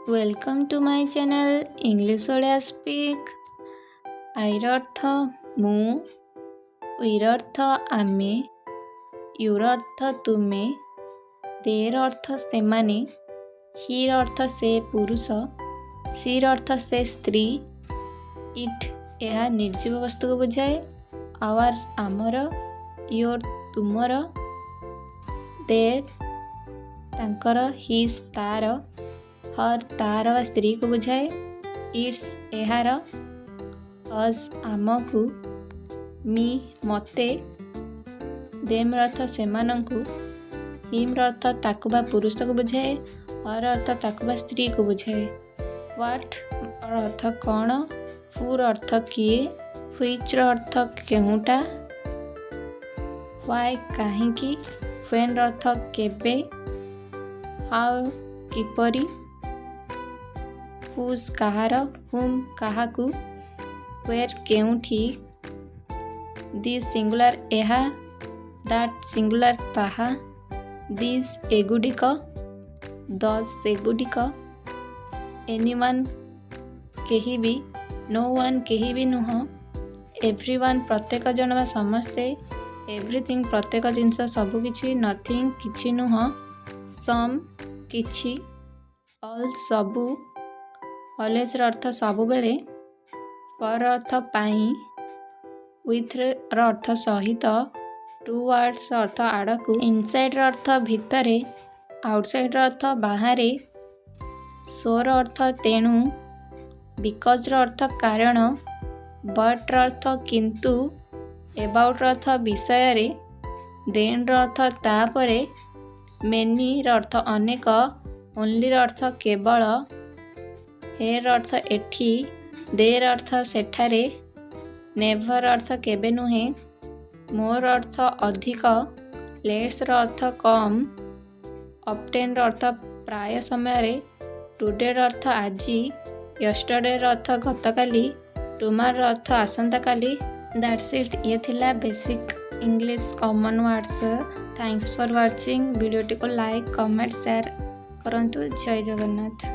Welcome to my channel English Odia speak. आईर अर्थ मु, उईर अर्थ आमे, यूर अर्थ तुमे, देर अर्थ सेमाने, हिर अर्थ से पुरुष, सीर अर्थ से स्त्री, इट यह निर्जीव वस्तु को बुझाए, आवर आमर, योर तुमर, देर तांकर, हिज तार, हर तार व स्त्री को बुझाए, इट्स एहार, अज आमकु, मी मते, देम अर्थ सेमानंकु, हिम अर्थ ताकु बा पुरुष को बुझाए, हर अर्थ ताकु बा स्त्री को बुझाए, व्हाट अर्थ कौन, फूर अर्थ किए, व्हिच अर्थ केहुटा, व्हाई काहींकी, व्हेन अर्थ केबे, हाउ किपरि, हुज कहार, हुम काहाकु, वेर केउठी, दिस सिंगुलर एहा, दैट सिंगुलर ताहा, दिस एगुडिक, दस एगुडिक, एनीवन केही भी, नो वन केही भी नुह, एवरीवन प्रत्येक जन बा समस्ते, एवरीथिंग प्रत्येक जिनस सबु किछि, नथिंग किछि नुह, सम किछि, ऑल सबु, ऑलवेज अर्थ सबु बेले, फॉर अर्थ पाई, विथ अर्थ सहित, टुवर्ड्स अर्थ आड़कू, इनसाइड अर्थ भितरे, आउटसाइड अर्थ बाहरे, सोर अर्थ तेणु, बिकज अर्थ कारण, बट अर्थ किंतु, एबाउट अर्थ विषय, देन अर्थ तापरे, मेनी अर्थ अनेक, ओनली अर्थ केवल, हेर अर्थ एठी, देर अर्थ सेठारे, नेभर अर्थ केबे नुहे, मोर अर्थ अधिक, लेट्स अर्थ कम, ऑफ्टेन अर्थ प्राय समय, टुडे अर्थ आजी, यस्टरडे अर्थ गतकाली, टुमार अर्थ आसंता काली। That's it. ये थिला basic English common words. Thanks for watching. वीडियोटी को लाइक कमेंट शेयर करंतु। जय जगन्नाथ।